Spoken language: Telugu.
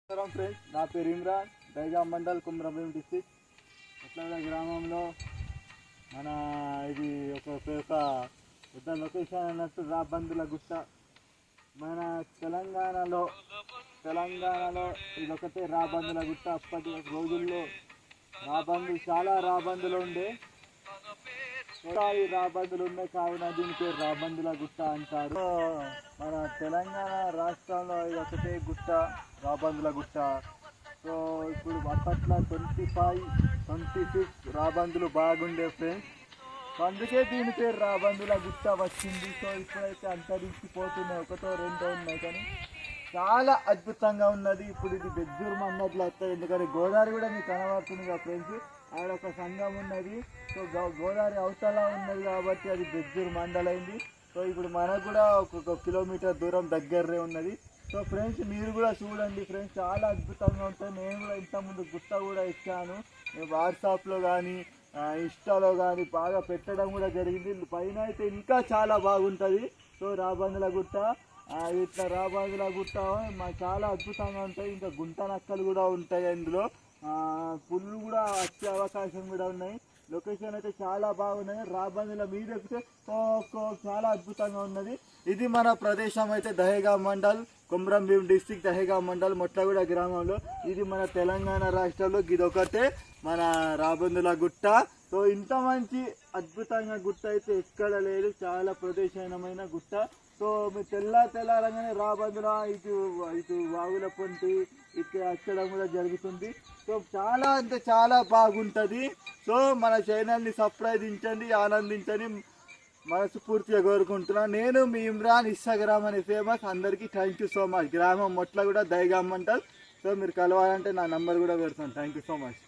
నమస్కారం ఫ్రెండ్స్, నా పేరు ఇమ్రాన్. దైగాం మండల్, కుమ్రంభీం డిస్టిక్ అట్లా గ్రామంలో మన ఇది ఒక పెద్ద లొకేషన్ అన్నట్టు రాబందుల గుట్ట. మన తెలంగాణలో ఇదొకటే రాబందుల గుట్ట. అప్పటి రోజుల్లో చాలా రాబందులు ఉండే. రాబందులు ఉన్నాయి కావున దీని పేరు రాబందుల గుట్ట అంటారు. మన తెలంగాణ రాష్ట్రంలో ఇదొకటే గుట్ట, రాబందుల గుట్ట. సో ఇప్పుడు అప్పట్లో 25-26 రాబందులు బాగుండే ఫ్రెండ్స్. అందుకే దీని పేరు రాబందుల గుట్ట వచ్చింది. సో ఇప్పుడైతే అంతరించిపోతున్నాయి, ఒకటో రెండో ఉన్నాయి, కానీ చాలా అద్భుతంగా ఉన్నది. ఇప్పుడు ఇది బెజ్జూరు మండలం వస్తుంది, ఎందుకంటే గోదావరి కూడా మీకు కనబడుతుంది కదా ఫ్రెండ్స్. ఆడ ఒక సంఘం ఉన్నది. సో గోదావరి అవతల ఉన్నది కాబట్టి అది బెజ్జూరు మండలైంది. సో ఇప్పుడు మనకు కూడా ఒక కిలోమీటర్ దూరం దగ్గరే ఉన్నది. సో ఫ్రెండ్స్, మీరు కూడా చూడండి ఫ్రెండ్స్, చాలా అద్భుతంగా ఉంటుంది. నేను కూడా ఇంతకుముందు గుట్ట కూడా ఇచ్చాను, వాట్సాప్లో కానీ ఇన్స్టాలో కానీ బాగా పెట్టడం కూడా జరిగింది. పైన అయితే ఇంకా చాలా బాగుంటుంది. సో రాబందుల గుట్ట, ఇట్లా రాబందుల గుట్ట చాలా అద్భుతంగా ఉంటాయి. ఇంకా గుంట నక్కలు కూడా ఉంటాయి అందులో. పుల్లు కూడా వచ్చే అవకాశం కూడా ఉన్నాయి. లొకేషన్ అయితే చాలా బాగున్నది. రాబందుల మీద ఎక్కితే చాలా అద్భుతంగా ఉన్నది. ఇది మన ప్రదేశం అయితే దహేగాం మండల్, కుమ్రంభీం డిస్టిక్, దహేగాం మండల్, మొట్లగూడ గ్రామంలో. ఇది మన తెలంగాణ రాష్ట్రంలో ఇదొకటే మన రాబందుల గుట్ట. సో ఇంత మంచి అద్భుతంగా గుట్ట అయితే ఎక్కడ లేదు, చాలా ప్రదేశమైన గుట్ట. సో మీరు తెల్లారంగానే రాబందుల ఇటు వాగుల పొంటి ఇక్కడ అచ్చడం కూడా జరుగుతుంది. సో చాలా అంటే చాలా బాగుంటుంది. సో మన ఛానల్ని సబ్స్క్రైబించండి, ఆనందించండి మనస్ఫూర్తిగా కోరుకుంటున్నాను. నేను మీ ఇమ్రాన్, ఇన్స్టాగ్రామ్ అని ఫేమస్. అందరికీ థ్యాంక్ యూ సో మచ్. గ్రామం మొట్లగూడ, దైగాం మండల్. సో మీరు కలవాలంటే నా నంబర్ కూడా పెడతాను. Thank you so much.